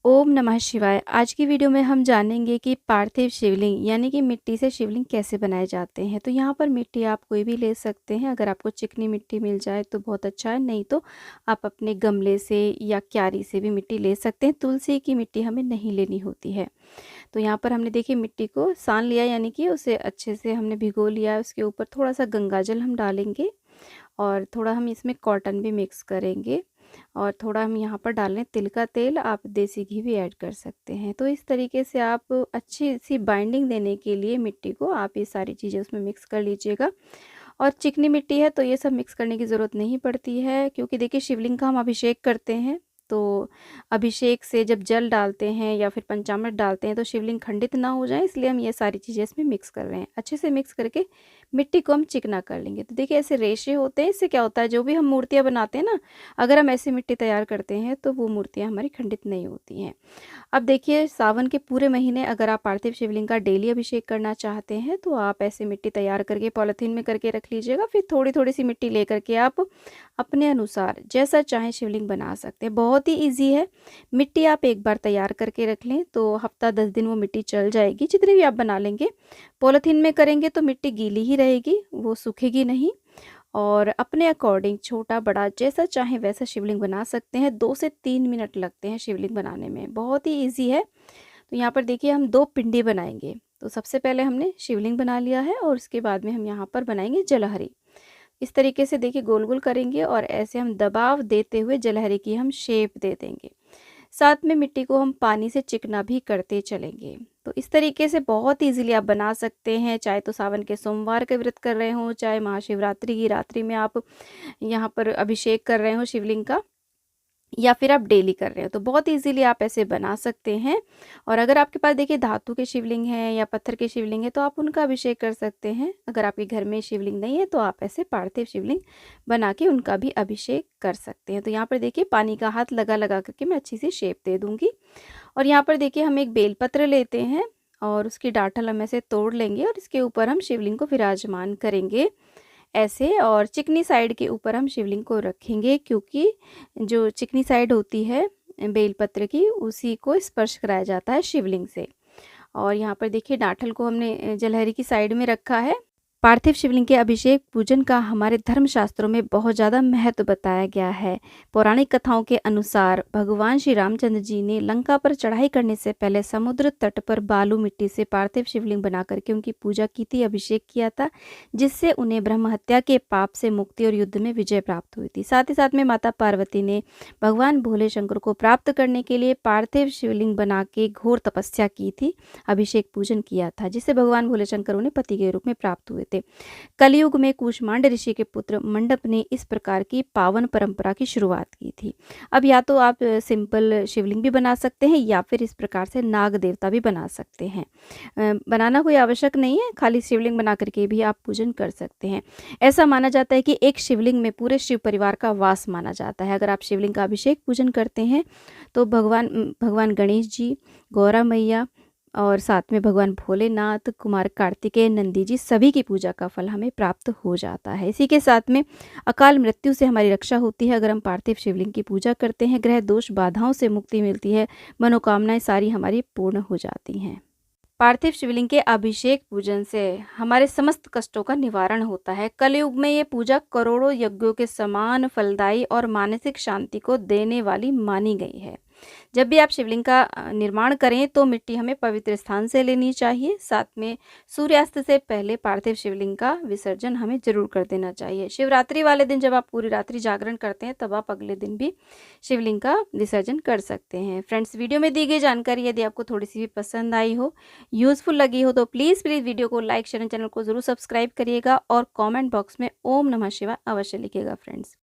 ओम नमः शिवाय। आज की वीडियो में हम जानेंगे कि पार्थिव शिवलिंग यानी कि मिट्टी से शिवलिंग कैसे बनाए जाते हैं। तो यहाँ पर मिट्टी आप कोई भी ले सकते हैं। अगर आपको चिकनी मिट्टी मिल जाए तो बहुत अच्छा है, नहीं तो आप अपने गमले से या क्यारी से भी मिट्टी ले सकते हैं। तुलसी की मिट्टी हमें नहीं लेनी होती है। तो यहाँ पर हमने देखिए मिट्टी को सान लिया, यानी कि उसे अच्छे से हमने भिगो लिया है। उसके ऊपर थोड़ा सा गंगा जल हम डालेंगे और थोड़ा हम इसमें कॉटन भी मिक्स करेंगे और थोड़ा हम यहाँ पर डाल लें तिल का तेल। आप देसी घी भी ऐड कर सकते हैं। तो इस तरीके से आप अच्छी सी बाइंडिंग देने के लिए मिट्टी को आप ये सारी चीज़ें उसमें मिक्स कर लीजिएगा। और चिकनी मिट्टी है तो ये सब मिक्स करने की ज़रूरत नहीं पड़ती है, क्योंकि देखिए शिवलिंग का हम अभिषेक करते हैं। तो अभिषेक से जब जल डालते हैं या फिर पंचामृत डालते हैं तो शिवलिंग खंडित ना हो जाए, इसलिए हम ये सारी चीज़ें इसमें मिक्स कर रहे हैं। अच्छे से मिक्स करके मिट्टी को हम चिकना कर लेंगे। तो देखिए ऐसे रेशे होते हैं, इससे क्या होता है, जो भी हम मूर्तियाँ बनाते हैं ना, अगर हम ऐसी मिट्टी तैयार करते हैं तो वो मूर्तियाँ हमारी खंडित नहीं होती हैं। अब देखिए सावन के पूरे महीने अगर आप पार्थिव शिवलिंग का डेली अभिषेक करना चाहते हैं तो आप ऐसे मिट्टी तैयार करके पॉलीथीन में करके रख लीजिएगा। फिर थोड़ी थोड़ी सी मिट्टी ले करके आप अपने अनुसार जैसा चाहें शिवलिंग बना सकते हैं। बहुत ही ईजी है। मिट्टी आप एक बार तैयार करके रख लें तो हफ्ता 10 दिन वो मिट्टी चल जाएगी, जितनी भी आप बना लेंगे। पॉलीथीन में करेंगे तो मिट्टी गीली ही रहेगी, वो सूखेगी नहीं। और अपने अकॉर्डिंग छोटा बड़ा जैसा चाहें वैसा शिवलिंग बना सकते हैं। 2 से 3 मिनट लगते हैं शिवलिंग बनाने में, बहुत ही इजी है। तो यहाँ पर देखिए हम 2 पिंडी बनाएंगे। तो सबसे पहले हमने शिवलिंग बना लिया है और उसके बाद में हम यहाँ पर बनाएंगे जलहरी। इस तरीके से देखिए गोल गोल करेंगे और ऐसे हम दबाव देते हुए जलहरी की हम शेप दे देंगे। साथ में मिट्टी को हम पानी से चिकना भी करते चलेंगे। तो इस तरीके से बहुत ईज़िली आप बना सकते हैं, चाहे तो सावन के सोमवार के व्रत कर रहे हों, चाहे महाशिवरात्रि की रात्रि में आप यहाँ पर अभिषेक कर रहे हो शिवलिंग का, या फिर आप डेली कर रहे हो, तो बहुत इजीली आप ऐसे बना सकते हैं। और अगर आपके पास देखिए धातु के शिवलिंग हैं या पत्थर के शिवलिंग है तो आप उनका अभिषेक कर सकते हैं। अगर आपके घर में शिवलिंग नहीं है तो आप ऐसे पार्थिव शिवलिंग बना के उनका भी अभिषेक कर सकते हैं। तो यहाँ पर देखिए पानी का हाथ लगा लगा करके मैं अच्छी सी शेप दे दूँगी। और यहाँ पर देखिए हम एक बेलपत्र लेते हैं और उसकी डांठल हम ऐसे तोड़ लेंगे और इसके ऊपर हम शिवलिंग को विराजमान करेंगे ऐसे। और चिकनी साइड के ऊपर हम शिवलिंग को रखेंगे, क्योंकि जो चिकनी साइड होती है बेलपत्र की, उसी को स्पर्श कराया जाता है शिवलिंग से। और यहाँ पर देखिए डांठल को हमने जलहरी की साइड में रखा है। पार्थिव शिवलिंग के अभिषेक पूजन का हमारे धर्मशास्त्रों में बहुत ज़्यादा महत्व बताया गया है। पौराणिक कथाओं के अनुसार भगवान श्री रामचंद्र जी ने लंका पर चढ़ाई करने से पहले समुद्र तट पर बालू मिट्टी से पार्थिव शिवलिंग बना करके उनकी पूजा की थी, अभिषेक किया था, जिससे उन्हें ब्रह्म हत्या के पाप से मुक्ति और युद्ध में विजय प्राप्त हुई थी। साथ ही साथ में माता पार्वती ने भगवान भोले शंकर को प्राप्त करने के लिए पार्थिव शिवलिंग बना के घोर तपस्या की थी, अभिषेक पूजन किया था, जिससे भगवान भोले शंकर उन्हें पति के रूप में प्राप्त हुए थे। कलयुग में कूष्मांड ऋषि के पुत्र मंडप ने इस प्रकार की पावन परंपरा की शुरुआत की थी। अब या तो आप सिंपल शिवलिंग भी बना सकते हैं या फिर इस प्रकार से नाग देवता भी बना सकते हैं। बनाना कोई आवश्यक नहीं है, खाली शिवलिंग बना करके भी आप पूजन कर सकते हैं। ऐसा माना जाता है कि एक शिवलिंग में पूरे शिव परिवार का वास माना जाता है। अगर आप शिवलिंग का अभिषेक पूजन करते हैं तो भगवान गणेश जी, गौरा मैया और साथ में भगवान भोलेनाथ, कुमार कार्तिकेय, नंदी जी, सभी की पूजा का फल हमें प्राप्त हो जाता है। इसी के साथ में अकाल मृत्यु से हमारी रक्षा होती है अगर हम पार्थिव शिवलिंग की पूजा करते हैं। ग्रह दोष बाधाओं से मुक्ति मिलती है, मनोकामनाएं सारी हमारी पूर्ण हो जाती हैं। पार्थिव शिवलिंग के अभिषेक पूजन से हमारे समस्त कष्टों का निवारण होता है। कलयुग में ये पूजा करोड़ों यज्ञों के समान फलदायी और मानसिक शांति को देने वाली मानी गई है। जब भी आप शिवलिंग का निर्माण करें तो मिट्टी हमें पवित्र स्थान से लेनी चाहिए। साथ में सूर्यास्त से पहले पार्थिव शिवलिंग का विसर्जन हमें जरूर कर देना चाहिए। शिवरात्रि वाले दिन जब आप पूरी रात्रि जागरण करते हैं तब आप अगले दिन भी शिवलिंग का विसर्जन कर सकते हैं। फ्रेंड्स, वीडियो में दी गई जानकारी यदि आपको थोड़ी सी भी पसंद आई हो, यूज़फुल लगी हो, तो प्लीज़ वीडियो को लाइक, शेयर, चैनल को जरूर सब्सक्राइब करिएगा और कॉमेंट बॉक्स में ओम नमः शिवाय अवश्य लिखिएगा फ्रेंड्स।